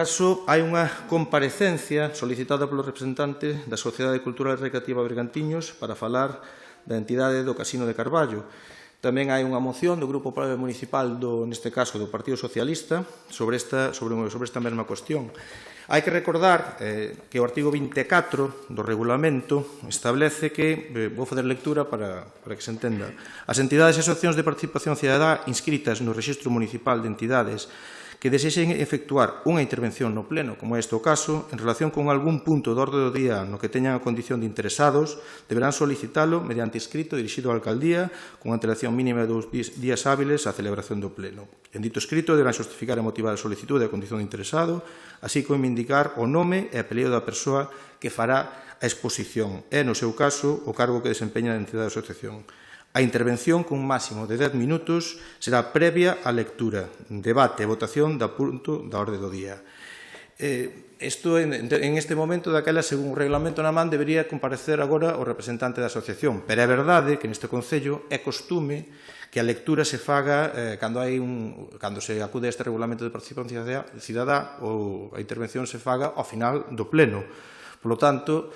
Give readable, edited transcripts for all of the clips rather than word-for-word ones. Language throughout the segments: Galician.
caso, hai unha comparecencia solicitada polo representante da Sociedade Cultural e Recreativa Bergantiños para falar da entidade do Casino de Carballo. Tamén hai unha moción do Grupo Municipal, neste caso, do Partido Socialista, sobre esta mesma cuestión. Hai que recordar que o artigo 24 do regulamento establece que, vou fazer lectura para que se entenda, as entidades e asociacións de participación cidadá inscritas no Rexistro Municipal de Entidades que desexen efectuar unha intervención no Pleno, como é este o caso, en relación con algún punto do orde do día no que teñan a condición de interesados, deberán solicitalo mediante escrito dirixido á Alcaldía con antelación mínima de 2 días hábiles á celebración do Pleno. En dito escrito deberán xustificar e motivar a solicitude e a condición de interesado, así como indicar o nome e apelido da persoa que fará a exposición e, no seu caso, o cargo que desempeña na entidade da asociación. A intervención, cun máximo de 10 minutos, será previa á lectura, debate e votación da punto da orde do día. Isto, en este momento, daquela, según o reglamento na man, debería comparecer agora o representante da asociación. Pero é verdade que neste Concello é costume que a lectura se faga cando se acude a este regulamento de participación cidadá ou a intervención se faga ao final do Pleno. Por lo tanto,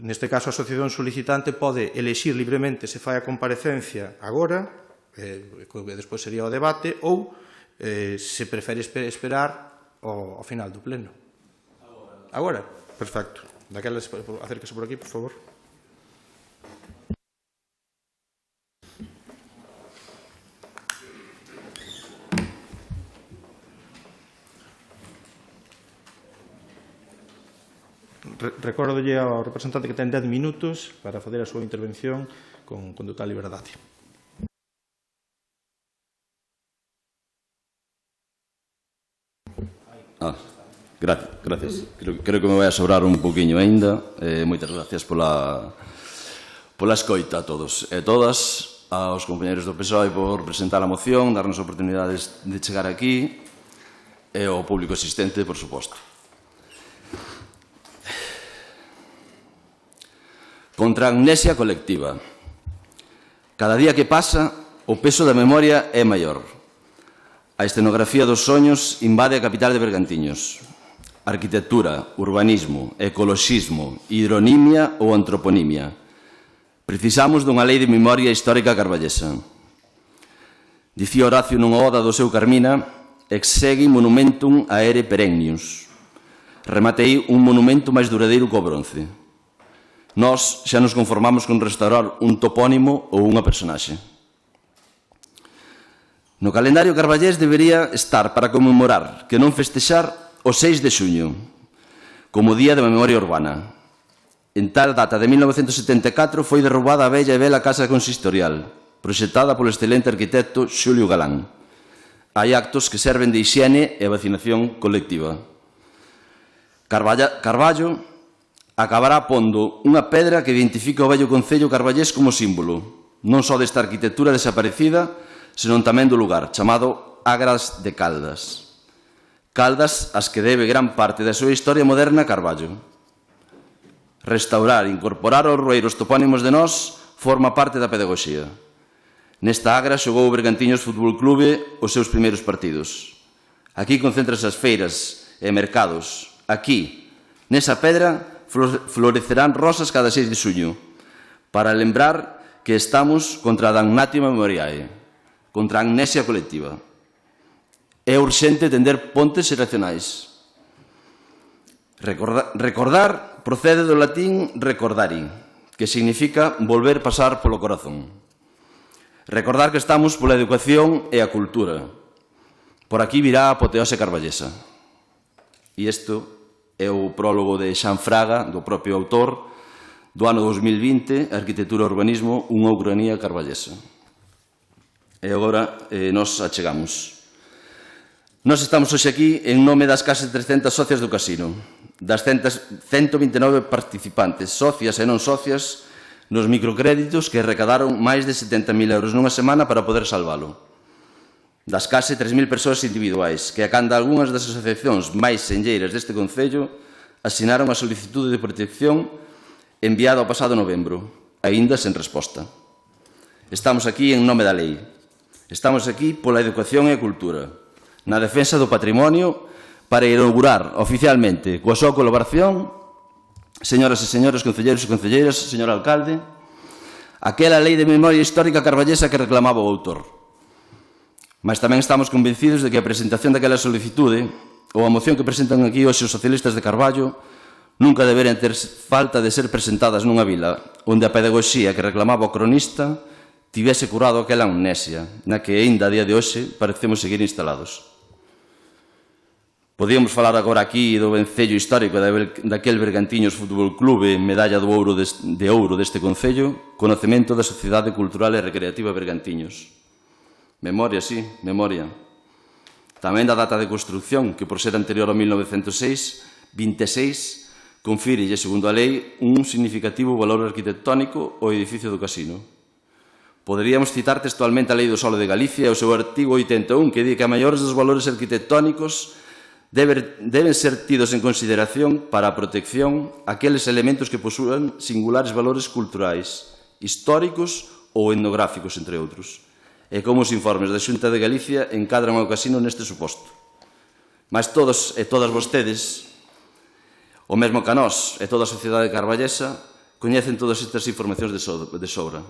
neste caso, a asociación solicitante pode elexir libremente se fai a comparecencia agora, que despois sería o debate, ou se prefere esperar ao final do Pleno. Agora? Perfecto. Daquelas, acérquese por aquí, por favor. Recórdolle ao representante que ten 10 minutos para facer a súa intervención con total liberdade. Gracias. Creo que me vai a sobrar un poquinho aínda. Moitas gracias pola escoita a todos e todas, aos compañeros do PSOE por presentar a moción, darnos oportunidades de chegar aquí e ao público asistente, por suposto. Contra a amnesia colectiva. Cada día que pasa, o peso da memoria é maior. A escenografía dos soños invade a capital de Bergantiños. Arquitectura, urbanismo, ecoloxismo, hidronimia ou antroponimia. Precisamos dunha lei de memoria histórica carballesa. Dicía Horacio nunha oda do seu Carmina: exegui monumentum aere perennius. Rematei un monumento máis duradeiro co bronce. Nós xa nos conformamos con restaurar un topónimo ou unha personaxe. No calendario carballés debería estar para conmemorar, que non festexar, o 6 de xuño, como Día da Memoria Urbana. En tal data de 1974 foi derrubada a bella e bela Casa Consistorial, proxectada polo excelente arquitecto Xulio Galán. Hai actos que serven de hixiene e vacinación colectiva. Carballo acabará pondo unha pedra que identifica o vello concello carballés como símbolo, non só desta arquitectura desaparecida, senón tamén do lugar, chamado Agras de Caldas. Caldas ás que debe gran parte da súa historia moderna Carballo. Restaurar, incorporar aos rueiros topónimos de nós forma parte da pedagogía. Nesta Agra xogou o Bergantiños Fútbol Clube os seus primeiros partidos. Aquí concéntrase as feiras e mercados. Aquí, nesa pedra, florecerán rosas cada 6 de xuño, para lembrar que estamos contra a damnatio memoriae, contra a amnesia colectiva. É urxente tender pontes xeracionais. Recordar procede do latín recordari, que significa volver pasar polo corazón. Recordar que estamos pola educación e a cultura. Por aquí virá a apoteose carballesa. E isto é o prólogo de Xan Fraga, do propio autor, do ano 2020, Arquitectura e Urbanismo, unha ucronía carballesa. E agora nos achegamos. Nós estamos hoxe aquí en nome das case 300 socias do casino, das 129 participantes, socias e non socias, nos microcréditos que recadaron máis de 70.000 euros nunha semana para poder salvalo. Das case 3.000 persoas individuais, que a canda algunhas das asociacións máis senlleiras deste Concello asinaron a solicitude de protección enviada ao pasado novembro, aínda sen resposta. Estamos aquí en nome da lei. Estamos aquí pola educación e a cultura, na defensa do patrimonio, para inaugurar oficialmente coa súa colaboración, señoras e señores concelleiros e concelleiras, señor alcalde, aquela lei de memoria histórica carballesa que reclamaba o autor. Mas tamén estamos convencidos de que a presentación daquela solicitude ou a moción que presentan aquí hoxe os socialistas de Carballo nunca deberían ter falta de ser presentadas nunha vila onde a pedagoxía que reclamaba o cronista tivese curado aquela amnesia na que aínda a día de hoxe parecemos seguir instalados. Podíamos falar agora aquí do vencello histórico daquel Bergantiños Fútbol Clube, medalla de ouro deste concello, conocemento da Sociedade Cultural e Recreativa Bergantiños. Memoria, sí, memoria. Tamén da data de construcción, que por ser anterior ao 1906, 26, confírelle, segundo a lei, un significativo valor arquitectónico ao edificio do casino. Poderíamos citar textualmente a Lei do Solo de Galicia e o seu artigo 81, que di que a maiores dos valores arquitectónicos deben ser tidos en consideración para a protección aqueles elementos que posúan singulares valores culturais, históricos ou etnográficos, entre outros. E como os informes da Xunta de Galicia encadran ao casino neste suposto. Mas todos e todas vostedes, o mesmo que a nós e toda a sociedade carballesa, coñecen todas estas informacións de sobra.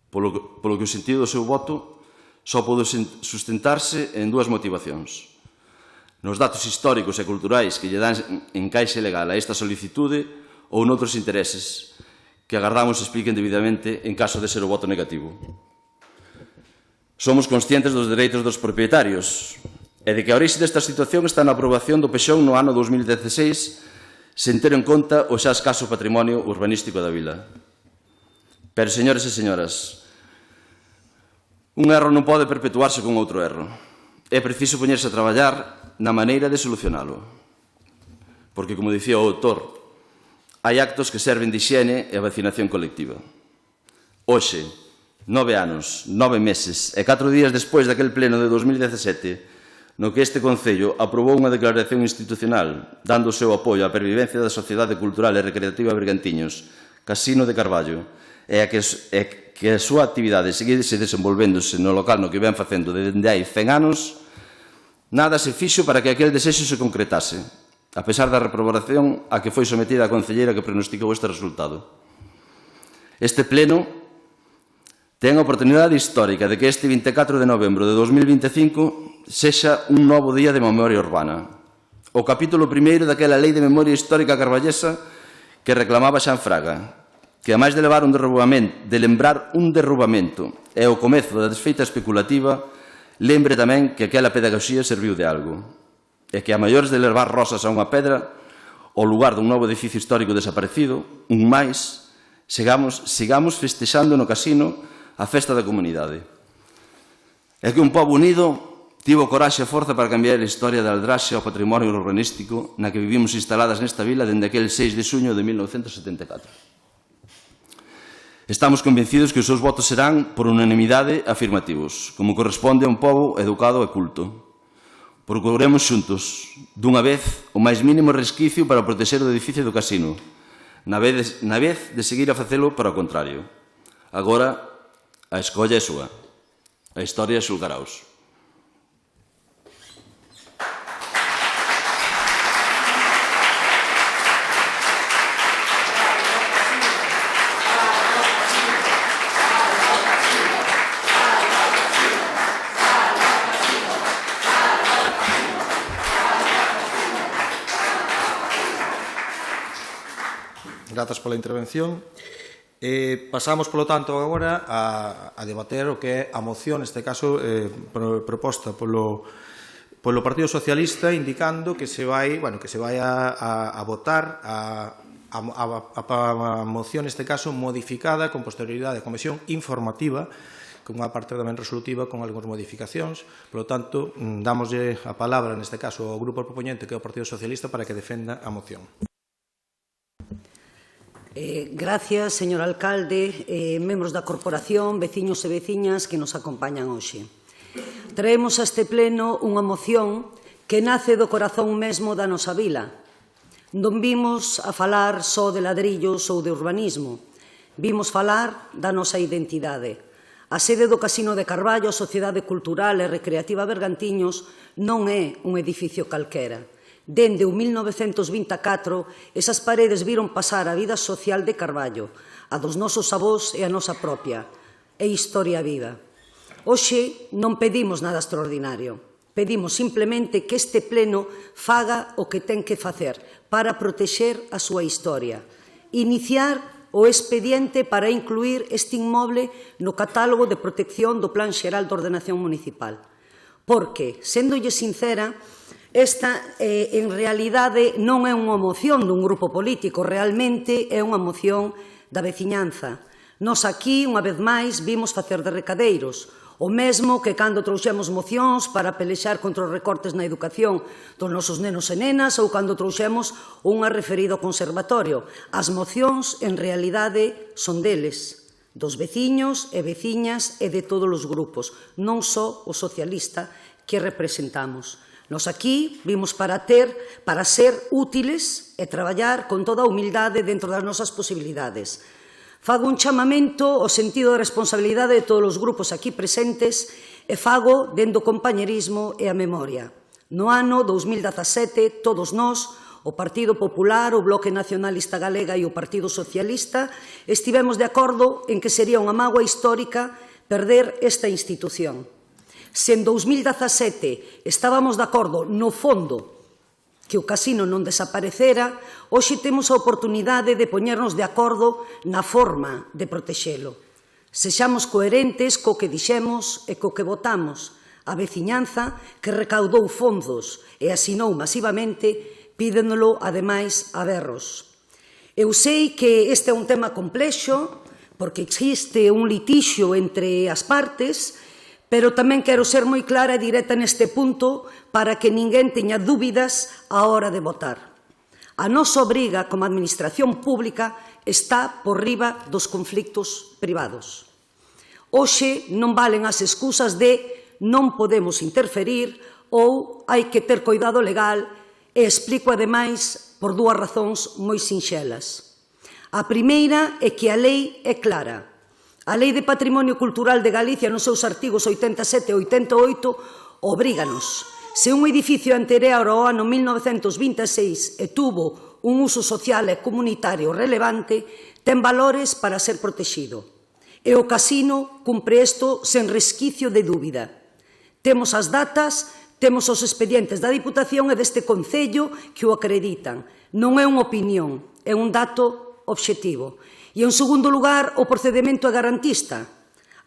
Polo que o sentido do seu voto só pode sustentarse en dúas motivacións. Nos datos históricos e culturais que lle dan encaixe legal a esta solicitude ou noutros intereses que agardamos expliquen debidamente en caso de ser o voto negativo. Somos conscientes dos dereitos dos propietarios e de que a orixe desta situación está na aprobación do PEXON no ano 2016 sen ter en conta o xa escaso patrimonio urbanístico da vila. Pero, señores e señoras, un erro non pode perpetuarse con outro erro. É preciso poñerse a traballar na maneira de solucionalo. Porque, como dicía o autor, hai actos que serven de higiene e vacinación colectiva. Hoxe, 9 anos, 9 meses e 4 días despois daquel pleno de 2017 no que este Concello aprobou unha declaración institucional dando o seu apoio á pervivencia da Sociedade Cultural e Recreativa Bergantiños, Casino de Carballo, e que a súa actividade seguise desenvolvéndose no local no que ven facendo dende hai 100 anos, nada se fixo para que aquel desexo se concretase, a pesar da reprobación a que foi sometida a concelleira que pronosticou este resultado. Este pleno ten a oportunidade histórica de que este 24 de novembro de 2025 sexa un novo día de memoria urbana. O capítulo primeiro daquela Lei de Memoria Histórica carballesa que reclamaba Xan Fraga, que, a máis de lembrar un derrubamento e o comezo da desfeita especulativa, lembre tamén que aquela pedagoxía serviu de algo, e que a maiores de levar rosas a unha pedra, ao lugar dun novo edificio histórico desaparecido, un máis, sigamos festexando no casino a festa da comunidade. É que un pobo unido tivo coraxe e forza para cambiar a historia da aldraxe ao patrimonio urbanístico na que vivimos instaladas nesta vila dende aquel 6 de xuño de 1974. Estamos convencidos que os seus votos serán, por unanimidade, afirmativos, como corresponde a un pobo educado e culto. Procuremos xuntos, dunha vez, o máis mínimo resquicio para protexer o edificio do casino, na vez de seguir a facelo para o contrario. Agora, a escolla é súa. A historia xulgaraos. Grazas pola intervención. Pasamos, polo tanto, agora a debater o que é a moción, neste caso, proposta polo Partido Socialista, indicando que se vai a votar a moción, neste caso, modificada con posterioridade a comisión informativa, con unha parte tamén resolutiva con algunhas modificacións. Por lo tanto, damoslle a palabra, neste caso, ao grupo propoñente, que é o Partido Socialista, para que defenda a moción. Gracias, señor alcalde, membros da corporación, veciños e veciñas que nos acompañan hoxe. Traemos a este pleno unha moción que nace do corazón mesmo da nosa vila. Non vimos a falar só de ladrillos ou de urbanismo, vimos falar da nosa identidade. A sede do Casino de Carballo, a Sociedade Cultural e Recreativa Bergantiños, non é un edificio calquera. Dende o 1924, esas paredes viron pasar a vida social de Carballo, a dos nosos avós e a nosa propia. É historia viva. Hoxe non pedimos nada extraordinario. Pedimos simplemente que este pleno faga o que ten que facer para protexer a súa historia. Iniciar o expediente para incluir este inmoble no catálogo de protección do Plan Xeral de Ordenación Municipal. Porque, séndolle sincera, esta en realidade non é unha moción dun grupo político, realmente é unha moción da veciñanza. Nós aquí, unha vez máis, vimos facer de recadeiros, o mesmo que cando trouxemos mocións para pelexar contra os recortes na educación dos nosos nenos e nenas ou cando trouxemos unha referida ao conservatorio. As mocións, en realidade, son deles, dos veciños e veciñas e de todos os grupos, non só o socialista que representamos. Nos aquí vimos para ser útiles e traballar con toda a humildade dentro das nosas posibilidades. Fago un chamamento ao sentido de responsabilidade de todos os grupos aquí presentes e fago dende o compañerismo e a memoria. No ano 2017, todos nós, o Partido Popular, o Bloque Nacionalista Galega e o Partido Socialista, estivemos de acordo en que sería unha mágoa histórica perder esta institución. Se en 2017 estábamos de acordo no fondo que o casino non desaparecera, hoxe temos a oportunidade de poñernos de acordo na forma de protexelo. Sexamos coherentes co que dixemos e co que votamos. A veciñanza, que recaudou fondos e asinou masivamente, pídenolo, ademais, a berros. Eu sei que este é un tema complexo, porque existe un litixio entre as partes, pero tamén quero ser moi clara e directa neste punto para que ninguén teña dúbidas á hora de votar. A nosa obriga como administración pública está por riba dos conflictos privados. Hoxe non valen as excusas de non podemos interferir ou hai que ter cuidado legal e explico ademais por dúas razóns moi sinxelas. A primeira é que a lei é clara. A Lei de Patrimonio Cultural de Galicia, nos seus artigos 87 e 88, obríganos. Se un edificio anterior ao ano 1926 e tuvo un uso social e comunitario relevante, ten valores para ser protegido. E o casino cumpre isto sen resquicio de dúbida. Temos as datas, temos os expedientes da Diputación e deste Concello que o acreditan. Non é unha opinión, é un dato obxectivo. E, en segundo lugar, o procedimento é garantista.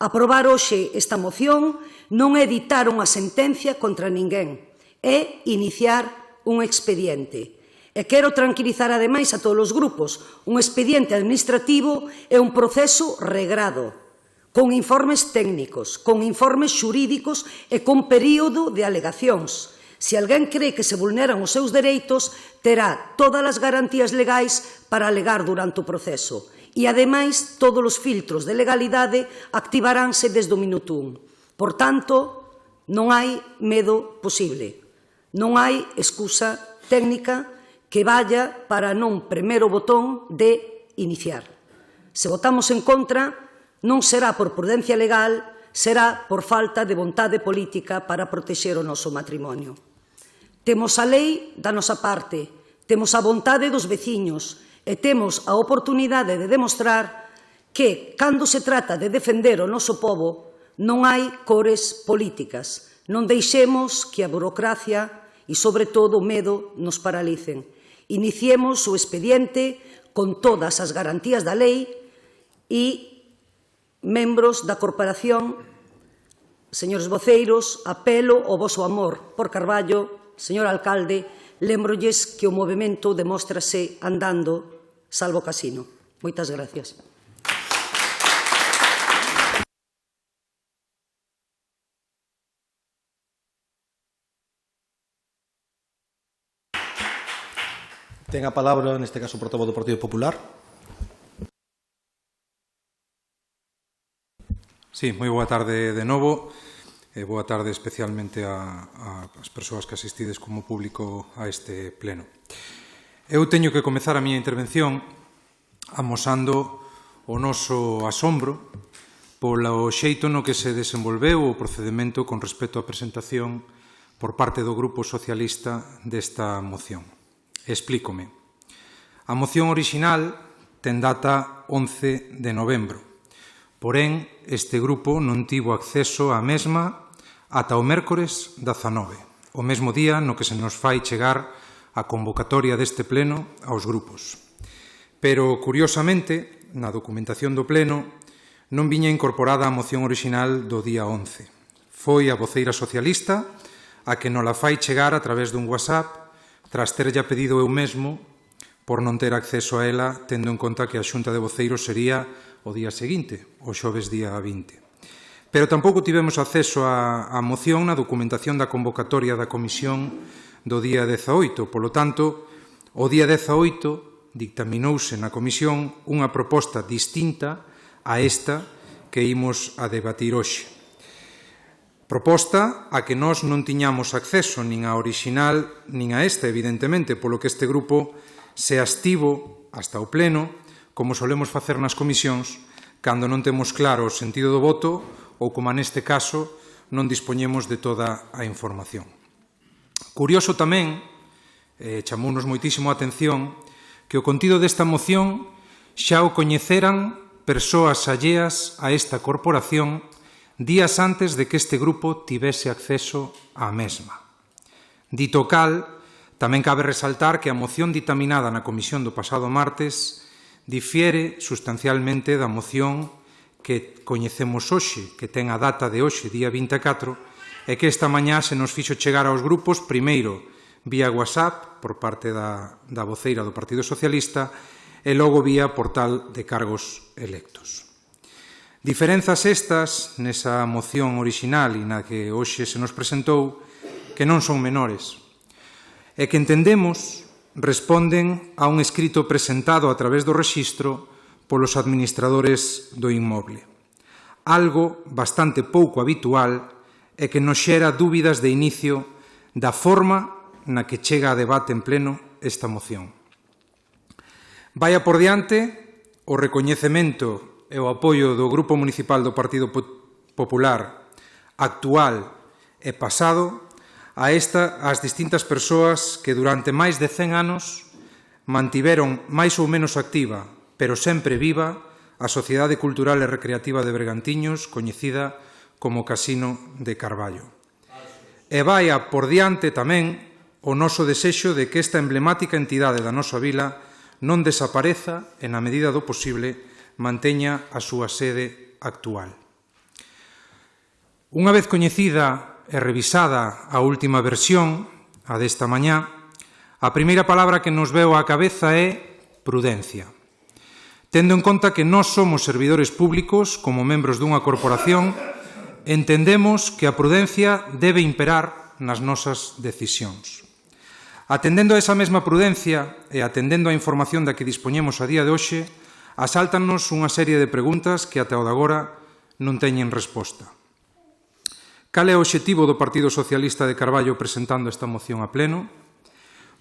Aprobar hoxe esta moción non é ditar unha sentencia contra ninguén, é iniciar un expediente. E quero tranquilizar ademais a todos os grupos. Un expediente administrativo é un proceso regrado, con informes técnicos, con informes xurídicos e con período de alegacións. Se alguén cree que se vulneran os seus dereitos, terá todas as garantías legais para alegar durante o proceso. E, ademais, todos os filtros de legalidade activaránse desde o minuto 1. Por tanto, non hai medo posible. Non hai excusa técnica que vaya para non premer o botón de iniciar. Se votamos en contra, non será por prudencia legal, será por falta de vontade política para protexer o noso matrimonio. Temos a lei da nosa parte, temos a vontade dos veciños e temos a oportunidade de demostrar que, cando se trata de defender o noso pobo, non hai cores políticas. Non deixemos que a burocracia e, sobre todo, o medo nos paralicen. Iniciemos o expediente con todas as garantías da lei e, membros da corporación, señores voceiros, apelo ao voso amor por Carballo. Señor alcalde, lembrolles que o movemento demóstrase andando, salvo o casino. Moitas gracias. Ten a palabra, neste caso, o portavoz do Partido Popular. Sí, moi boa tarde de novo. Boa tarde especialmente ás persoas que asistides como público a este pleno. Eu teño que comezar a miña intervención amosando o noso asombro polo xeito no que se desenvolveu o procedimento con respecto á presentación por parte do Grupo Socialista desta moción. Explícome. A moción orixinal ten data 11 de novembro. Porén, este grupo non tivo acceso á mesma ata o mércores 19, o mesmo día no que se nos fai chegar a convocatoria deste pleno aos grupos. Pero, curiosamente, na documentación do pleno non viña incorporada a moción orixinal do día 11. Foi a voceira socialista a que nola fai chegar a través dun WhatsApp tras terlla pedido eu mesmo por non ter acceso a ela, tendo en conta que a xunta de voceiros sería o día seguinte, o xoves día 20. Pero tampouco tivemos acceso á moción na documentación da convocatoria da comisión do día 18. Polo tanto, o día 18 dictaminouse na comisión unha proposta distinta a esta que imos a debatir hoxe. Proposta a que nós non tiñamos acceso nin a orixinal nin a esta, evidentemente, polo que este grupo se abstivo hasta o pleno, como solemos facer nas comisións, cando non temos claro o sentido do voto ou, como neste caso, non dispoñemos de toda a información. Curioso tamén, chamounos moitísimo a atención, que o contido desta moción xa o coñeceran persoas alleas a esta corporación días antes de que este grupo tivese acceso á mesma. Dito cal, tamén cabe resaltar que a moción ditaminada na comisión do pasado martes difiere sustancialmente da moción que coñecemos hoxe, que ten a data de hoxe, día 24, e que esta mañá se nos fixo chegar aos grupos, primeiro vía WhatsApp, por parte da voceira do Partido Socialista, e logo vía portal de cargos electos. Diferenzas estas nesa moción orixinal e na que hoxe se nos presentou que non son menores e que entendemos responden a un escrito presentado a través do rexistro polos administradores do inmoble. Algo bastante pouco habitual e que nos xera dúbidas de inicio da forma na que chega a debate en pleno esta moción. Vaia por diante o recoñecemento e o apoio do Grupo Municipal do Partido Popular actual e pasado ás distintas persoas que durante máis de 100 anos mantiveron máis ou menos activa, pero sempre viva, a Sociedade Cultural e Recreativa de Bergantiños, coñecida como Casino de Carballo. E vaia por diante tamén o noso desexo de que esta emblemática entidade da nosa vila non desapareza e, na medida do posible, manteña a súa sede actual. Unha vez coñecida e revisada a última versión, a desta mañá, a primeira palabra que nos veu á cabeza é prudencia. Tendo en conta que nós somos servidores públicos como membros dunha corporación, entendemos que a prudencia debe imperar nas nosas decisións. Atendendo a esa mesma prudencia e atendendo a información da que dispoñemos a día de hoxe, asáltannos unha serie de preguntas que ata o de agora non teñen resposta. Cal é o obxectivo do Partido Socialista de Carballo presentando esta moción a pleno?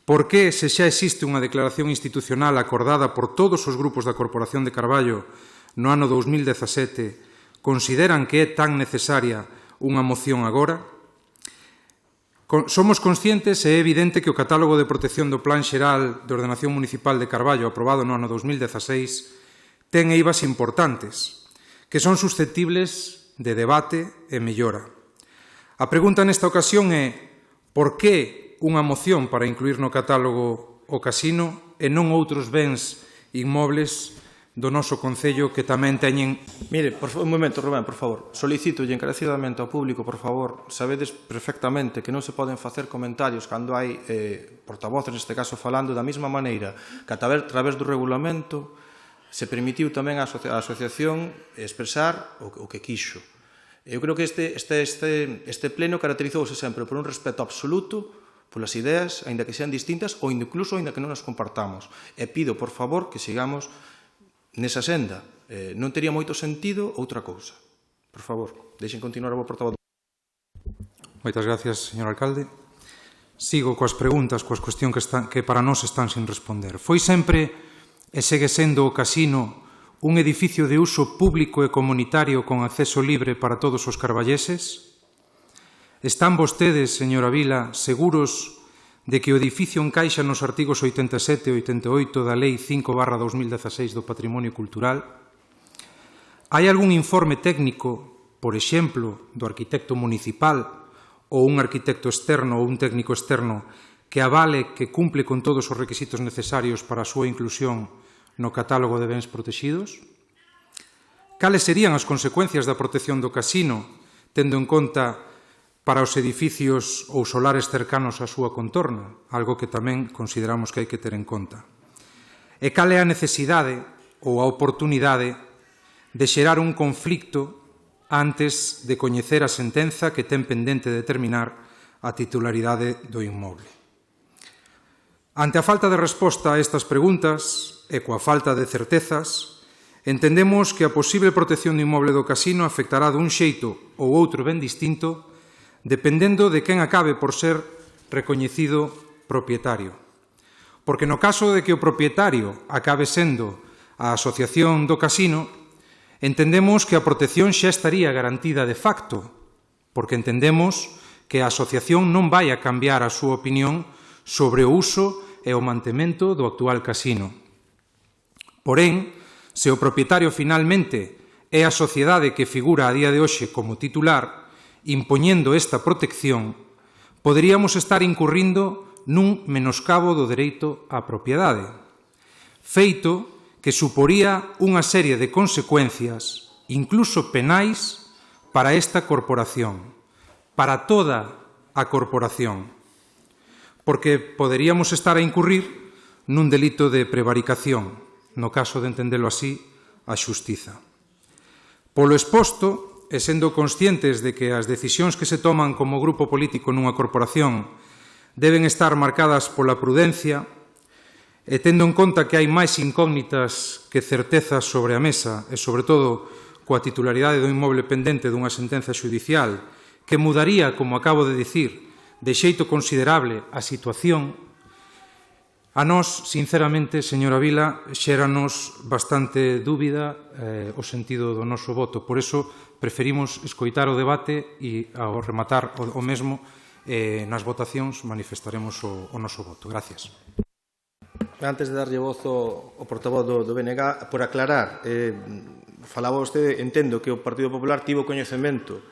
Por que, se xa existe unha declaración institucional acordada por todos os grupos da Corporación de Carballo no ano 2017, consideran que é tan necesaria unha moción agora? Somos conscientes e é evidente que o catálogo de protección do Plan Xeral de Ordenación Municipal de Carballo aprobado no ano 2016 ten eivas importantes, que son susceptibles de debate e mellora. A pregunta nesta ocasión é por que unha moción para incluir no catálogo o casino e non outros bens inmobles do noso Concello que tamén teñen... Mire, un momento, Rubén, por favor. Solicito encarecidamente ao público, por favor, sabedes perfectamente que non se poden facer comentarios cando hai portavoces, neste caso, falando da mesma maneira que a través do regulamento se permitiu tamén á asociación expresar o que quixo. Eu creo que este pleno caracterizouse sempre por un respeto absoluto polas ideas, aínda que sean distintas ou incluso aínda que non as compartamos. E pido, por favor, que sigamos nesa senda. Non tería moito sentido outra cousa. Por favor, deixen continuar o portavoz. Moitas gracias, señor alcalde. Sigo coas preguntas, coas cuestións que para nós están sin responder. Foi sempre e segue sendo o casino un edificio de uso público e comunitario con acceso libre para todos os carballeses? están vostedes, señora Vila, seguros de que o edificio encaixa nos artigos 87 e 88 da Lei 5/2016 do Patrimonio Cultural? Hai algún informe técnico, por exemplo, do arquitecto municipal ou un arquitecto externo ou un técnico externo que avale que cumple con todos os requisitos necesarios para a súa inclusión no catálogo de bens protegidos? Cales serían as consecuencias da protección do casino, tendo en conta para os edificios ou solares cercanos á súa contorna, algo que tamén consideramos que hai que ter en conta? E cal é a necesidade ou a oportunidade de xerar un conflicto antes de coñecer a sentenza que ten pendente de determinar a titularidade do inmoble? Ante a falta de resposta a estas preguntas e coa falta de certezas, entendemos que a posible protección do inmoble do casino afectará dun xeito ou outro ben distinto dependendo de quen acabe por ser recoñecido propietario. Porque no caso de que o propietario acabe sendo a asociación do casino, entendemos que a protección xa estaría garantida de facto, porque entendemos que a asociación non vai a cambiar a súa opinión sobre o uso e o mantemento do actual casino. Porén, se o propietario finalmente é a sociedade que figura a día de hoxe como titular, impoñendo esta protección, poderíamos estar incurrindo nun menoscabo do dereito á propiedade, feito que suporía unha serie de consecuencias, incluso penais, para esta corporación, para toda a corporación, porque poderíamos estar a incurrir nun delito de prevaricación, no caso de entendelo así, a xustiza. Polo exposto, e sendo conscientes de que as decisións que se toman como grupo político nunha corporación deben estar marcadas pola prudencia, e tendo en conta que hai máis incógnitas que certezas sobre a mesa e, sobre todo, coa titularidade do inmoble pendente dunha sentenza xudicial que mudaría, como acabo de dicir, de xeito considerable a situación, a nós, sinceramente, señora Vila, xéranos bastante dúbida o sentido do noso voto. Por iso, preferimos escoitar o debate e, ao rematar o mesmo, nas votacións manifestaremos o noso voto. Gracias. Antes de darlle voz ao portavoz do BNG, por aclarar, falaba vostede, entendo que o Partido Popular tivo coñecemento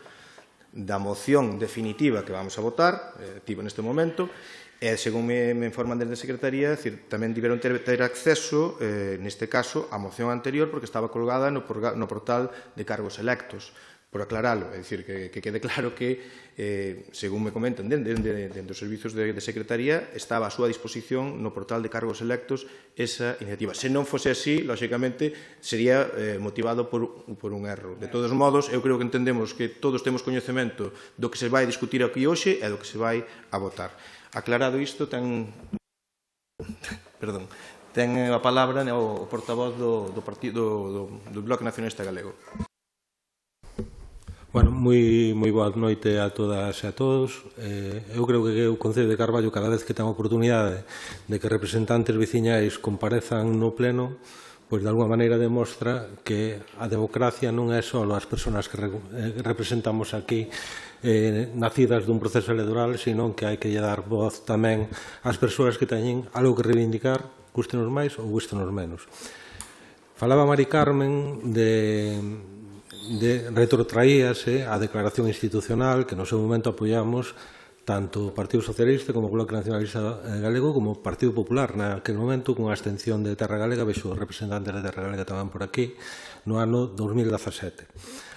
da moción definitiva que vamos a votar, tivo neste momento, e, según me informan desde a Secretaría, tamén tiveron ter acceso, neste caso, á moción anterior, porque estaba colgada no portal de cargos electos. Por aclaralo, é dicir, que quede claro que, según me comentan dentro dos servizos de Secretaría, estaba a súa disposición no portal de cargos electos esa iniciativa. Se non fose así, lóxicamente, sería motivado por un erro. De todos modos, eu creo que entendemos que todos temos coñecemento do que se vai discutir aquí hoxe e do que se vai a votar. Aclarado isto, ten a palabra o portavoz do Bloque Nacionalista Galego. Bueno, moi boa noite a todas e a todos. Eu creo que o Concello de Carballo, cada vez que ten a oportunidade de que representantes veciñais comparezan no pleno, pois de alguma maneira demostra que a democracia non é só as persoas que representamos aquí nacidas dun proceso electoral, sino que hai que lle dar voz tamén ás persoas que teñen algo que reivindicar, gustenos máis ou gustenos menos. Falaba Mari Carmen de retrotraíase a declaración institucional que no seu momento apoiamos tanto o Partido Socialista como o Bloque Nacionalista Galego como o Partido Popular naquele momento, con a abstención de Terra Galega, vexo representantes de Terra Galega tamén por aquí, no ano 2017.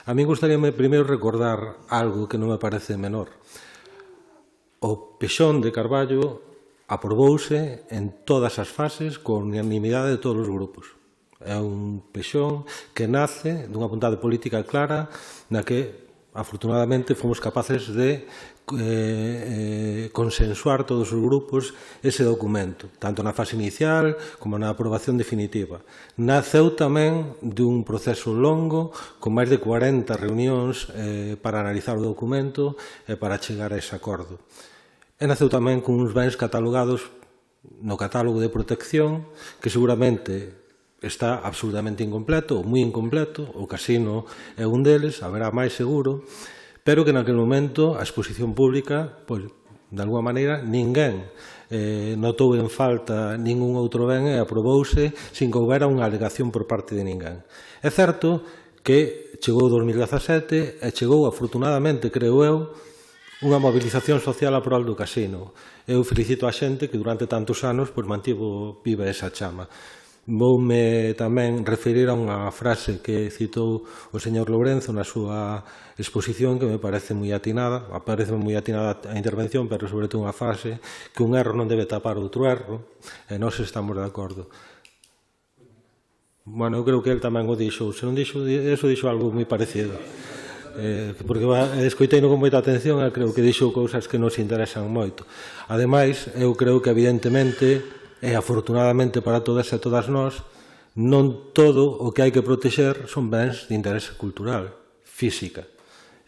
A mí gustaríame primeiro recordar algo que non me parece menor. O Pexón de Carballo aprobouse en todas as fases con unanimidade de todos os grupos. É un pexón que nace dunha vontade política clara na que, afortunadamente, fomos capaces de consensuar todos os grupos ese documento, tanto na fase inicial como na aprobación definitiva. Naceu tamén dun proceso longo, con máis de 40 reunións para analizar o documento e para chegar a ese acordo. E naceu tamén con uns bens catalogados no catálogo de protección, que seguramente está absolutamente incompleto ou moi incompleto, o casino é un deles, haberá máis seguro, pero que naquele momento a exposición pública, pois, de alguma maneira, ninguén notou en falta ningún outro ben e aprobouse sin que houbera unha alegación por parte de ninguén. É certo que chegou 2017 e chegou, afortunadamente, creo eu, unha mobilización social a prol do casino. Eu felicito a xente que durante tantos anos mantivo viva esa chama. Voume tamén referir a unha frase que citou o señor Lourenzo na súa exposición que me parece moi atinada, a intervención, pero sobre todo unha frase que un erro non debe tapar outro erro, e nós estamos de acordo. Bueno, eu creo que el tamén o dixo, se non dixo, eso dixo algo moi parecido. Porque escoiteino con moita atención e creo que dixo cousas que nos interesan moito. Ademais, eu creo que evidentemente e afortunadamente para todas e todas nós, non todo o que hai que protexer son bens de interese cultural, física.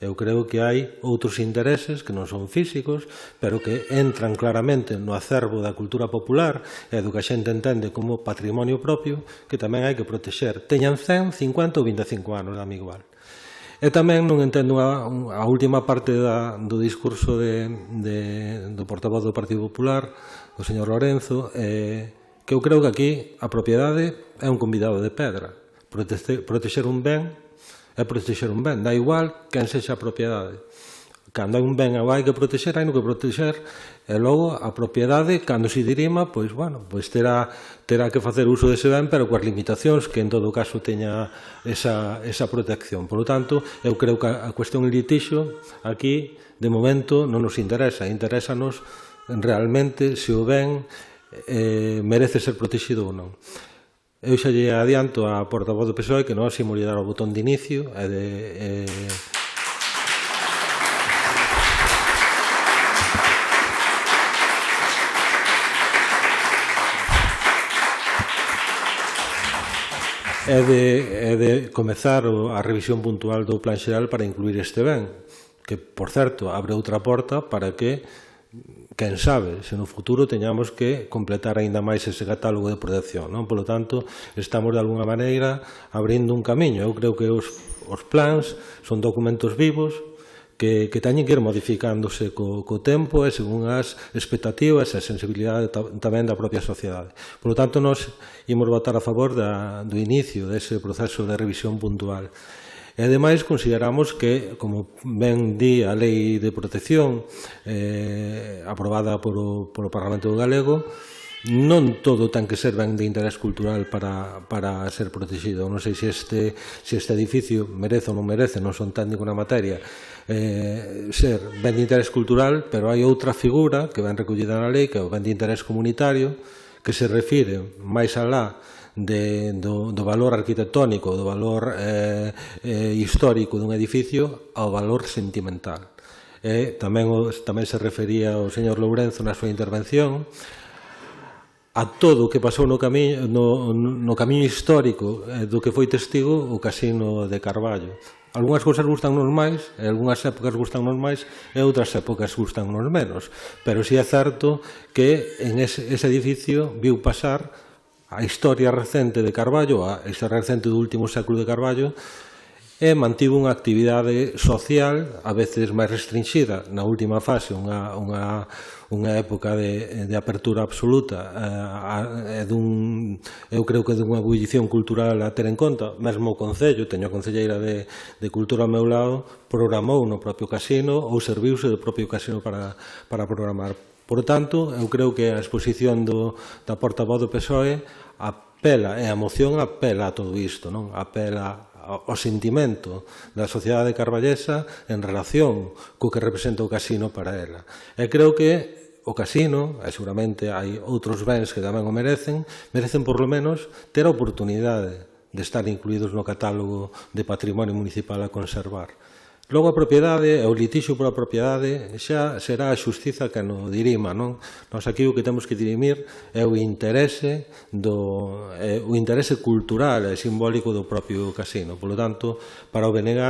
Eu creo que hai outros intereses que non son físicos, pero que entran claramente no acervo da cultura popular e do que a xente entende como patrimonio propio, que tamén hai que protexer. Teñan 100, 50 ou 25 anos, dame igual. E tamén non entendo a última parte do discurso do portavoz do Partido Popular, o señor Lorenzo, que eu creo que aquí a propiedade é un convidado de pedra. Protexer un ben é protexer un ben, dá igual quen sexa a propiedade. Cando hai un ben hai que protexer, hai no que protexer, e logo a propiedade, cando se dirima, pois terá que facer uso dese ben, pero coas limitacións que en todo caso teña esa protección. Por lo tanto, eu creo que a cuestión litixio aquí, de momento, non nos interesa. Interésanos realmente se o ben merece ser protegido ou non. Eu xa lle adianto a portavoz do PSOE que nós imos lle dar o botón de inicio e de... é de comezar a revisión puntual do plan xeral para incluir este ben, que, por certo, abre outra porta para que, quen sabe, se no futuro teñamos que completar aínda máis ese catálogo de protección, non? Por lo tanto, estamos de alguna maneira abrindo un camiño. Eu creo que os plans son documentos vivos que teñen que ir modificándose co tempo e según as expectativas e a sensibilidade tamén da propia sociedade. Por lo tanto, nós imos votar a favor do inicio dese proceso de revisión puntual. E, ademais, consideramos que, como ben di a Lei de Protección aprobada polo Parlamento Galego, non todo ten que ser ben de interés cultural para ser protegido. Non sei se este edificio merece ou non merece, non son técnico na materia, ser ben de interés cultural, pero hai outra figura que ben recollida na lei, que é o ben de interés comunitario, que se refire máis alá do valor arquitectónico, do valor histórico dun edificio ao valor sentimental. Tamén se refería o señor Lourenzo na súa intervención a todo o que pasou no camiño histórico do que foi testigo o Casino de Carballo. Algúnas cousas gustan-nos máis, e algúnas épocas gustan-nos máis, e outras épocas gustan-nos menos. Pero si é certo que en ese edificio viu pasar a historia recente de Carballo, a historia recente do último século de Carballo, e mantivo unha actividade social a veces máis restringida na última fase, unha época de apertura absoluta, eu creo que dunha ebullición cultural a ter en conta. Mesmo o Concello, teño a Concelleira de Cultura ao meu lado, programou no propio casino ou serviuse do propio casino para programar. Por tanto, eu creo que a exposición da portavoz do PSOE apela, e a moción apela a todo isto, non? Apela ao sentimento da sociedade carballesa en relación co que representa o casino para ela. E creo que o casino, e seguramente hai outros bens que tamén o merecen por lo menos ter a oportunidade de estar incluídos no catálogo de patrimonio municipal a conservar. Logo a propiedade, o litixio pola propiedade, xa será a xustiza que nos dirima, non? Nós aquí o que temos que dirimir é o interese cultural e simbólico do propio casino. Por lo tanto, para o BNG,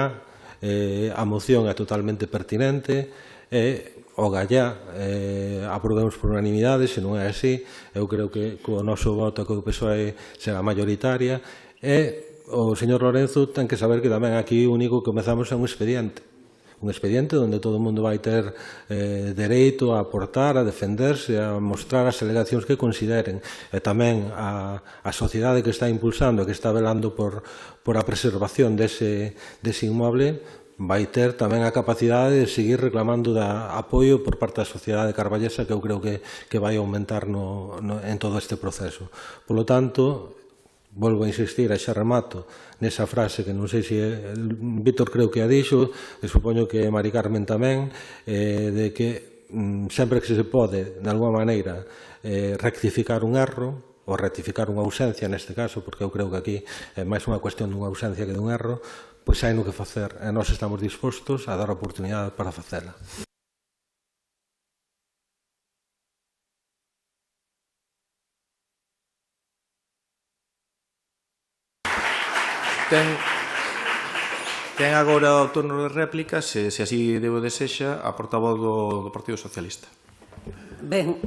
a moción é totalmente pertinente e o gallá aprobemos por unanimidade. Se non é así, eu creo que co noso voto que o PSOE será mayoritaria e o señor Lorenzo ten que saber que tamén aquí o único que comezamos é un expediente. un expediente onde todo o mundo vai ter dereito a aportar, a defenderse, a mostrar as alegacións que consideren, e tamén a sociedade que está impulsando e que está velando por a preservación dese inmueble vai ter tamén a capacidade de seguir reclamando apoio por parte da sociedade carballesa, que eu creo que vai aumentar en todo este proceso. Por lo tanto, volvo a insistir, e xa remato, nesa frase que non sei se Víctor creo que a dixo, e supoño que Mari Carmen tamén, de que sempre que se pode, de alguma maneira, rectificar un erro, ou rectificar unha ausencia neste caso, porque eu creo que aquí é máis unha cuestión dunha ausencia que dun erro, pois hai no que facer, e nós estamos dispostos a dar a oportunidade para facela. Ten agora o turno de réplica, se así debo desexa, a portavoz do Partido Socialista. Ben,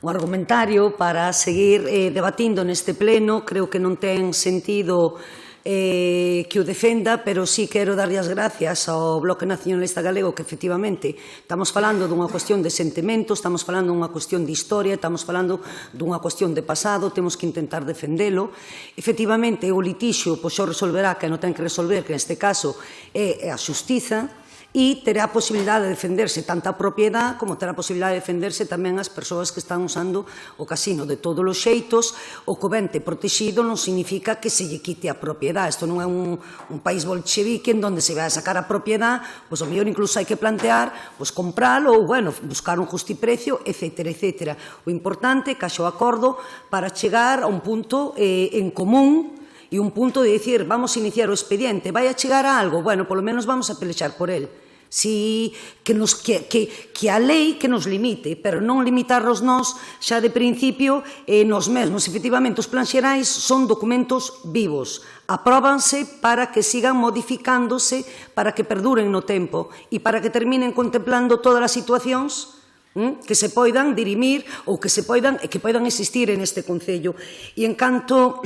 o argumentario para seguir debatindo neste pleno creo que non ten sentido que o defenda, pero sí quero darlle as gracias ao Bloque Nacionalista Galego, que efectivamente estamos falando dunha cuestión de sentimento, estamos falando dunha cuestión de historia, estamos falando dunha cuestión de pasado, temos que intentar defendelo. Efectivamente, o litixio pois, xo resolverá que non ten que resolver, que neste caso é a xustiza, e terá a posibilidade de defenderse tanto a propiedade como terá a posibilidade de defenderse tamén as persoas que están usando o casino de todos os xeitos. O covente protegido non significa que se lle quite a propiedade. Isto non é un país bolchevique en donde se vai a sacar a propiedade, pois o mellor incluso hai que plantear pois compralo ou, bueno, buscar un justiprecio, etc. etc. O importante é que haxa o acordo para chegar a un punto en común e un punto de dicir, vamos a iniciar o expediente, vai a chegar a algo, bueno, polo menos vamos a pelexar por el. Que a lei que nos limite, pero non limitarnos nós xa de principio nos mesmos. Efectivamente, os plans xerais son documentos vivos, apróbanse para que sigan modificándose, para que perduren no tempo e para que terminen contemplando todas as situacións que se poidan dirimir ou que poidan existir en este Concello. E en canto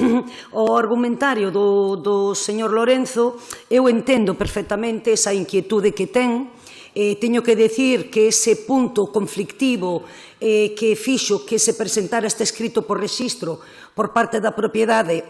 ao argumentario do señor Lorenzo, eu entendo perfectamente esa inquietude que ten. Teño que decir que ese punto conflictivo que fixo que se presentara este escrito por rexistro por parte da propiedade,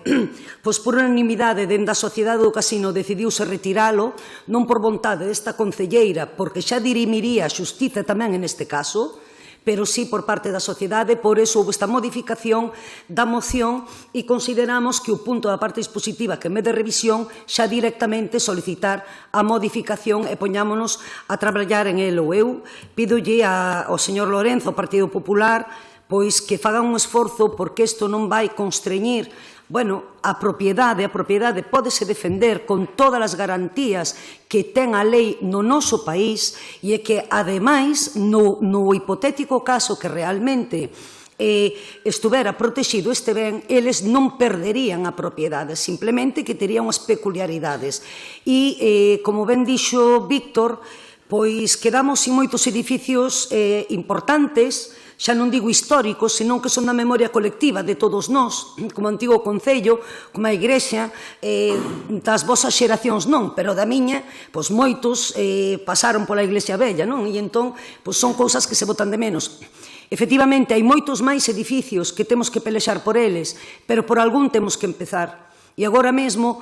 pois por unanimidade dentro da sociedade do casino decidiuse retiralo, non por vontade desta concelleira, porque xa dirimiría a xustiza tamén en este caso, pero sí por parte da sociedade. Por eso houve esta modificación da moción e consideramos que o punto da parte dispositiva que en vez de revisión xa directamente solicitar a modificación e poñámonos a traballar en elo. Eu pídolle ao señor Lorenzo, ao Partido Popular, pois que fagan un esforzo porque isto non vai constreñir. Bueno, a propiedade pódese defender con todas as garantías que ten a lei no noso país e é que, ademais, no hipotético caso que realmente estuvera protegido este ben, eles non perderían a propiedade, simplemente que terían unhas peculiaridades. E, como ben dixo Víctor, pois quedamos sin moitos edificios importantes, xa non digo históricos, senón que son da memoria colectiva de todos nós, como antigo Concello, como a Igrexa, das vosas xeracións non, pero da miña, pois moitos pasaron pola Iglesia Bella, non? E entón, pois son cousas que se botan de menos. Efectivamente, hai moitos máis edificios que temos que pelexar por eles, pero por algún temos que empezar. E agora mesmo,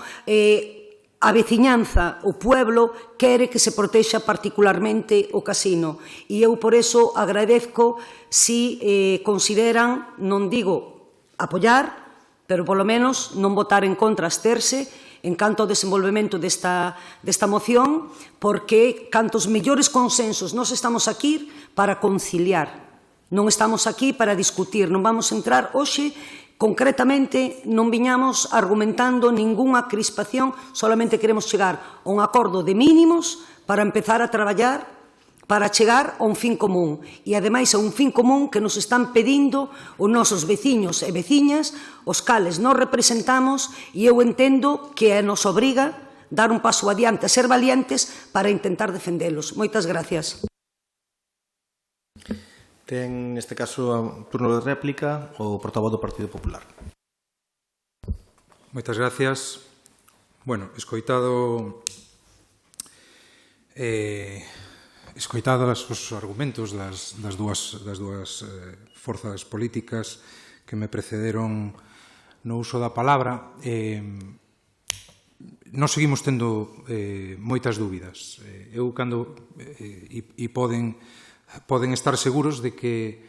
a veciñanza, o pueblo, quere que se protexa particularmente o casino. E eu, por eso, agradezco si consideran, non digo apoiar, pero polo menos non votar en contra, absterse, en canto ao desenvolvemento desta moción, porque cantos mellores consensos nós estamos aquí para conciliar. Non estamos aquí para discutir, non vamos a entrar hoxe. Concretamente, non viñamos argumentando ningunha crispación, solamente queremos chegar a un acordo de mínimos para empezar a traballar, para chegar a un fin común. E, ademais, a un fin común que nos están pedindo os nosos veciños e veciñas, os cales nos representamos, e eu entendo que nos obriga dar un paso adiante, a ser valientes para intentar defendelos. Moitas gracias. Ten, neste caso, turno de réplica o portavoz do Partido Popular. Moitas gracias. Bueno, escoitado os argumentos das dúas forzas políticas que me precederon no uso da palabra, nós seguimos tendo moitas dúbidas. Eu e poden estar seguros de que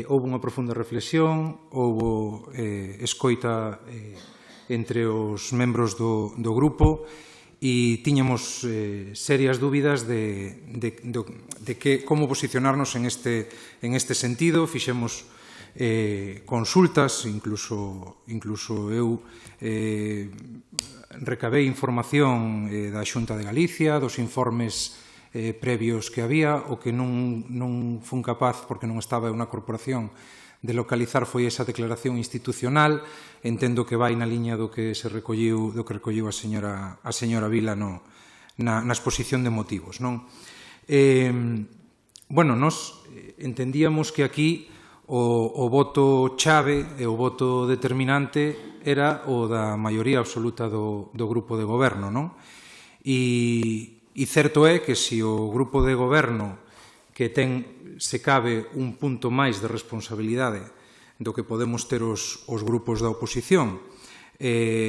houve unha profunda reflexión, houve escoita entre os membros do grupo e tiñamos serias dúbidas de como posicionarnos en este sentido. Fixemos consultas, incluso eu recabei información da Xunta de Galicia, dos informes previos que había. O que non fun capaz, porque non estaba unha corporación, de localizar foi esa declaración institucional. Entendo que vai na liña do que recolliu a señora Vila na exposición de motivos, non? Bueno, nós entendíamos que aquí o voto chave e o voto determinante era o da maioría absoluta do grupo de goberno, non? E certo é que se o grupo de goberno, que ten, se cabe, un punto máis de responsabilidade do que podemos ter os grupos da oposición,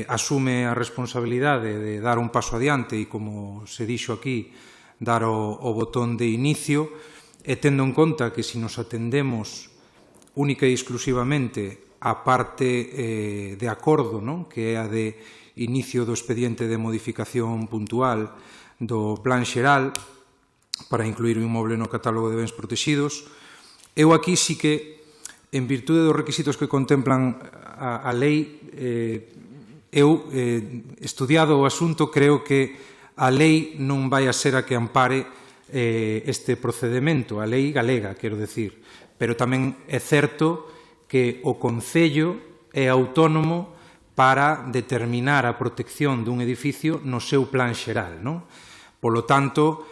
asume a responsabilidade de dar un paso adiante e, como se dixo aquí, dar o botón de inicio, e tendo en conta que se nos atendemos única e exclusivamente a parte de acordo, non? Que é a de inicio do expediente de modificación puntual do plan xeral para incluir o inmoble no catálogo de bens protegidos, eu aquí sí que, en virtude dos requisitos que contemplan a lei, estudiado o asunto, creo que a lei non vai a ser a que ampare este procedimento, a lei galega, quero decir, pero tamén é certo que o Concello é autónomo para determinar a protección dun edificio no seu plan xeral, non? Polo tanto,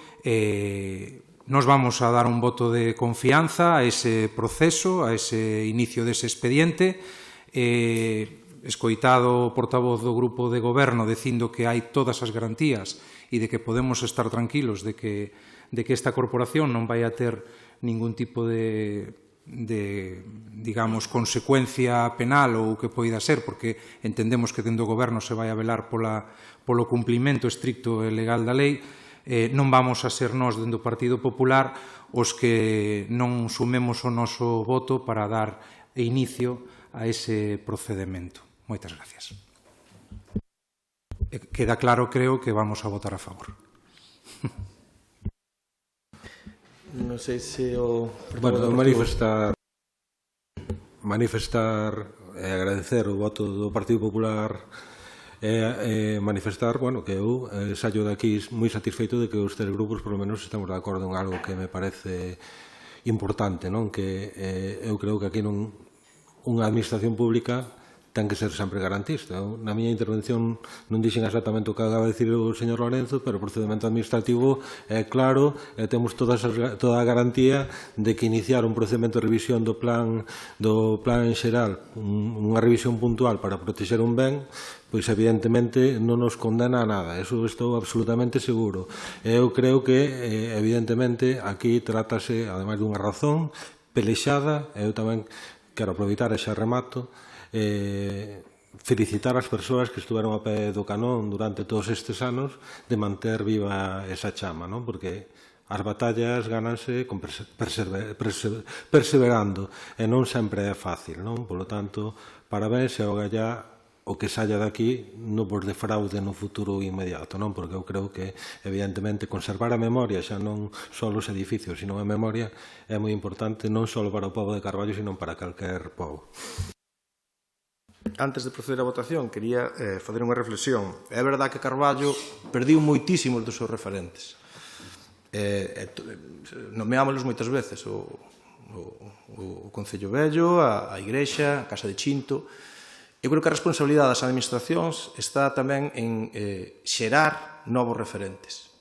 nos vamos a dar un voto de confianza a ese proceso, a ese inicio dese expediente. Escoitado o portavoz do grupo de goberno dicindo que hai todas as garantías e de que podemos estar tranquilos de que esta corporación non vai a ter ningún tipo de digamos, consecuencia penal ou que poida ser, porque entendemos que dentro do goberno se vai a velar polo cumprimento estricto e legal da lei. Non vamos a ser nós, dentro do Partido Popular, os que non sumemos o noso voto para dar inicio a ese procedimento. Moitas gracias. Queda claro, creo, que vamos a votar a favor. Non sei se o... Bueno, manifestar e agradecer o voto do Partido Popular e manifestar, bueno, que eu saio daqui moi satisfeito de que os tres grupos, por lo menos, estamos de acordo en algo que me parece importante, non? Que eu creo que aquí unha administración pública ten que ser sempre garantista. Na miña intervención non dixen exactamente o que acaba de dicir o señor Lorenzo, pero o procedimento administrativo é claro e temos toda a garantía de que iniciar un procedimento de revisión do plan xeral, unha revisión puntual para protexer un ben, pois evidentemente non nos condena a nada, eso estou absolutamente seguro. Eu creo que, evidentemente, aquí trátase, ademais dunha razón pelexada, eu tamén quero aproveitar e xa remato, felicitar as persoas que estuveron a pé do canón durante todos estes anos de manter viva esa chama, non? Porque as batallas gánanse perseverando e non sempre é fácil, non? Por lo tanto, parabéns e ogallá o que saia daqui non vos defraude no futuro inmediato, non? Porque eu creo que, evidentemente, conservar a memoria, xa non só os edificios, sino a memoria, é moi importante non só para o pobo de Carballo, sino para calquer pobo. Antes de proceder á votación, quería fazer unha reflexión. É verdade que Carballo perdiu moitísimos dos seus referentes. Nomeámoslos moitas veces, o Concello Vello, a Igrexa, a Casa de Chinto. Eu creo que a responsabilidade das administracións está tamén en xerar novos referentes.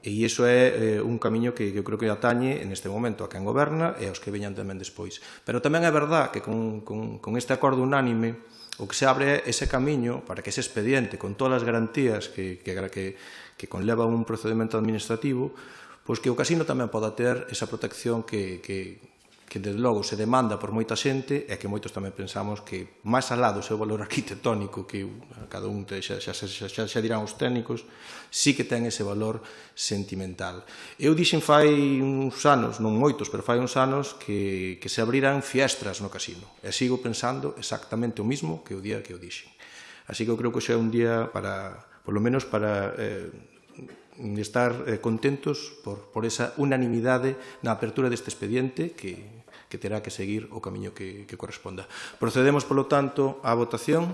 E iso é un camiño que eu creo que atañe neste momento a quen goberna e aos que veñan tamén despois. Pero tamén é verdad que con este acordo unánime o que se abre é ese camiño para que ese expediente, con todas as garantías que conleva un procedimento administrativo, pois que o casino tamén poda ter esa protección que desde logo se demanda por moita xente e que moitos tamén pensamos que máis alá do seu valor arquitectónico que cada un xa dirán os técnicos, sí que ten ese valor sentimental. Eu dixen fai uns anos, non moitos, pero fai uns anos que se abriran fiestras no casino e sigo pensando exactamente o mismo que o día que o dixen. Así que eu creo que xa é un día para, por lo menos para estar contentos por esa unanimidade na apertura deste expediente que terá que seguir o camiño que corresponda. Procedemos, polo tanto, á votación.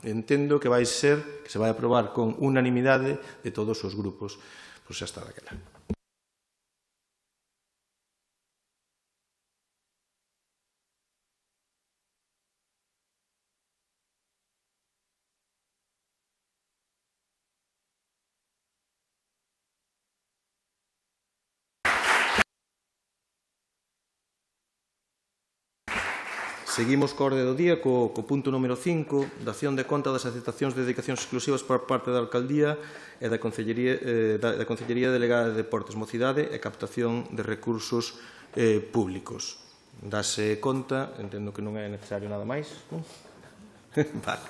Entendo que vai ser, que se vai aprobar con unanimidade de todos os grupos. Pois xa está daquela. Seguimos co orde do día, co punto número 5, dación de conta das aceptacións de dedicacións exclusivas por parte da Alcaldía e da Concellería Delegada de Deportes, Mocidade e Captación de Recursos Públicos. Dase conta, entendo que non é necesario nada máis. Vale.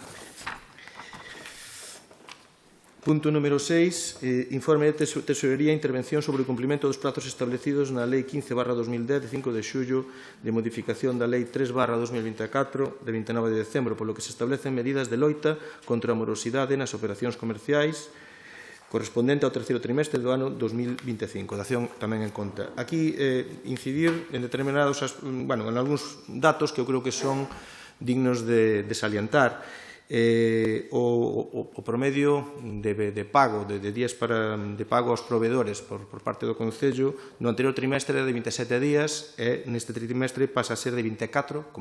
Punto número 6, informe de Tesorería e intervención sobre o cumprimento dos prazos establecidos na Lei 15/2010 de 5 de xullo de modificación da Lei 3/2024 de 29 de decembro, polo que se establecen medidas de loita contra a morosidade nas operacións comerciais correspondente ao terceiro trimestre do ano 2025, dación tamén en conta. Aquí incidir en determinados, en algúns datos que eu creo que son dignos de salientar. O promedio de pago de días de pago aos proveedores por parte do Concello no anterior trimestre era de 27 días e neste trimestre pasa a ser de 24,09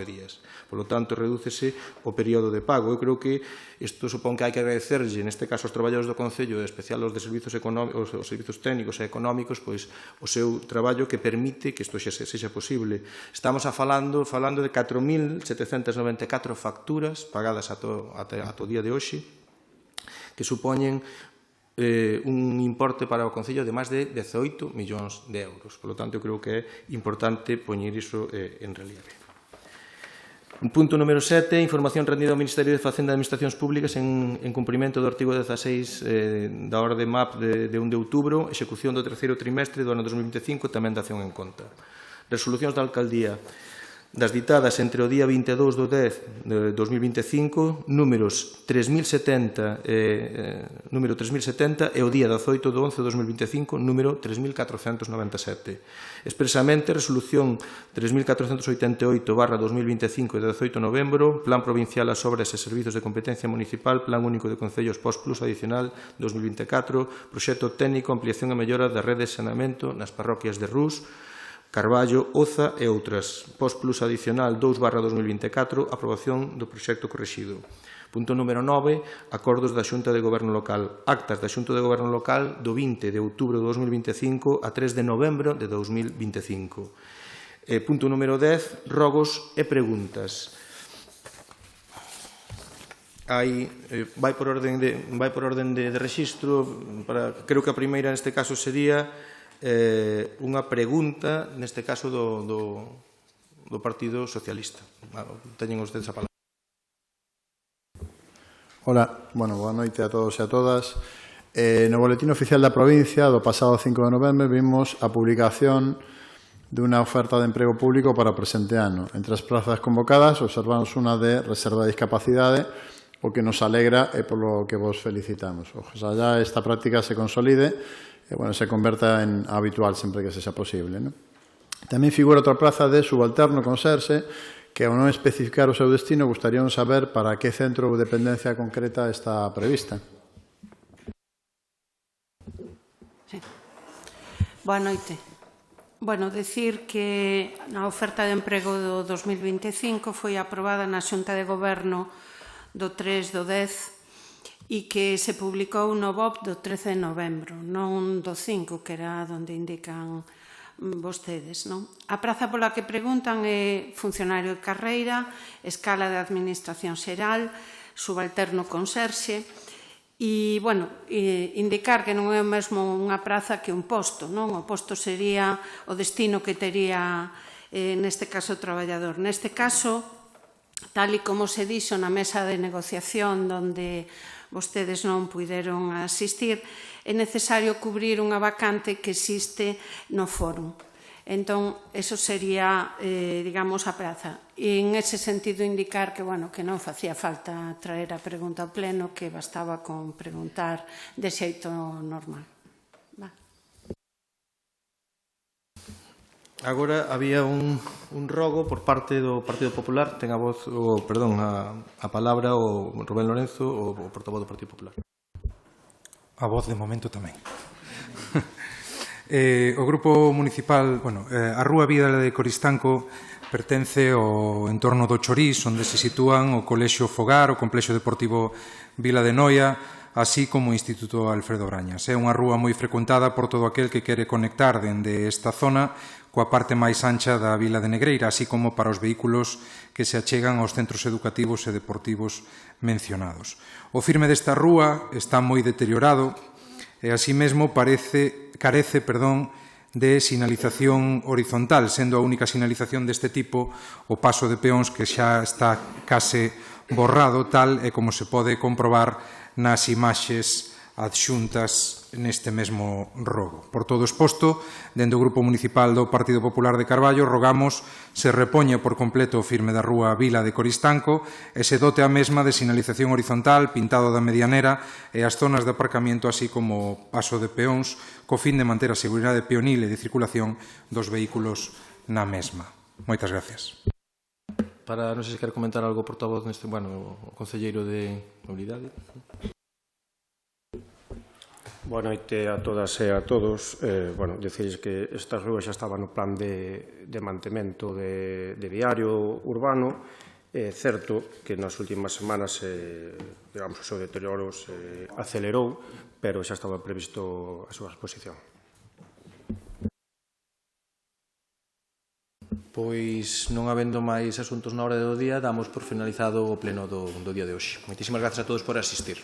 días. Por lo tanto, redúcese o período de pago. Eu creo que isto supón que hai que agradecerlle, neste caso, aos traballadores do Concello, en especial os de servizos técnicos e económicos, pois o seu traballo que permite que isto sexa posible. Estamos falando de 4.794 facturas pagadas ata o día de hoxe, que supoñen un importe para o Concello de máis de 18 millóns de euros. Por lo tanto, eu creo que é importante poñer iso en relieve. Punto número 7, información rendida ao Ministerio de Facenda e Administracións Públicas en cumprimento do artigo 16 da orde MAP de 1 de outubro, execución do terceiro trimestre do ano 2025, tamén dación en conta. Resolucións da Alcaldía das ditadas entre o día 22 do 10 de 2025, números 3070 e o día 18 do 11 de 2025, número 3497. Expresamente, resolución 3488/2025 de 18 de novembro, Plan Provincial ás Obras e Servizos de Competencia Municipal, Plan Único de Concellos Post-Plus Adicional 2024, Proxecto Técnico, Ampliación e Mellora da Rede de Saneamento nas parroquias de Rus, Carballo, Oza e outras. Post-Plus Adicional 2/2024, aprobación do proxecto correxido. Punto número 9, acordos da Xunta de Goberno Local. Actas da Xunta de Goberno Local do 20 de outubro de 2025 a 3 de novembro de 2025. Punto número 10, rogos e preguntas. Vai por orden de rexistro. Creo que a primeira neste caso sería unha pregunta, neste caso do Partido Socialista. Teñen ustedes a palabra. Hola, boa noite a todos e a todas. No Boletín Oficial da Provincia do pasado 5 de novembro vimos a publicación dunha oferta de emprego público para o presente ano. Entre as plazas convocadas observamos unha de reserva de discapacidade, o que nos alegra e polo que vos felicitamos. Ojalá esta práctica se consolide e se converta en habitual sempre que sexa posible. Tamén figura outra praza de subalterno conserxe que, ao non especificar o seu destino, gustaríamos saber para que centro ou dependencia concreta está prevista. Boa noite. Decir que a oferta de emprego do 2025 foi aprobada na Xunta de Goberno do 3 do 10 e que se publicou no BOP do 13 de novembro, non do 5, que era onde indican vostedes. Non? A praza pola que preguntan é funcionario de carreira, escala de administración xeral, subalterno conserxe, e, bueno, indicar que non é mesmo unha praza que un posto, non? O posto sería o destino que tería, neste caso, o traballador. Neste caso, tal e como se dixo na mesa de negociación onde vostedes non puideron asistir, é necesario cubrir unha vacante que existe no fórum. Entón, eso sería, digamos, a praza. E en ese sentido indicar que, bueno, que non facía falta traer a pregunta ao pleno, que bastaba con preguntar de xeito normal. Va. Agora había un rogo por parte do Partido Popular. Ten a voz, a palabra o Rubén Lorenzo, o portavoz do Partido Popular. A voz de momento tamén. O grupo municipal, a Rúa Vila de Coristanco pertence ao entorno do Chorís, onde se sitúan o Colexio Fogar, o Complexo Deportivo Vila de Noia, así como o Instituto Alfredo Brañas. É unha rúa moi frecuentada por todo aquel que quere conectar dende esta zona coa parte máis ancha da Vila de Negreira, así como para os vehículos que se achegan aos centros educativos e deportivos mencionados. O firme desta rúa está moi deteriorado e, así mesmo, carece de sinalización horizontal, sendo a única sinalización deste tipo o paso de peóns, que xa está case borrado, tal e como se pode comprobar nas imaxes adxuntas neste mesmo rogo. Por todo exposto, dende o Grupo Municipal do Partido Popular de Carballo, rogamos se repoña por completo o firme da Rúa Vila de Coristanco e se dote a mesma de sinalización horizontal, pintado da medianera e as zonas de aparcamiento, así como paso de peóns, co fin de manter a seguridade peonil e de circulación dos vehículos na mesma. Moitas gracias. Para, non sei se quer comentar algo, portavoz, o concelleiro de Mobilidade. Boa noite a todas e a todos. Dicirles que estas rúas xa estaban no plan de mantemento de viario urbano. É certo que nas últimas semanas o seu deterioro se acelerou, pero xa estaba previsto a súa exposición. Pois, non habendo máis asuntos na hora do día, damos por finalizado o pleno do día de hoxe. Moitísimas grazas a todos por asistir.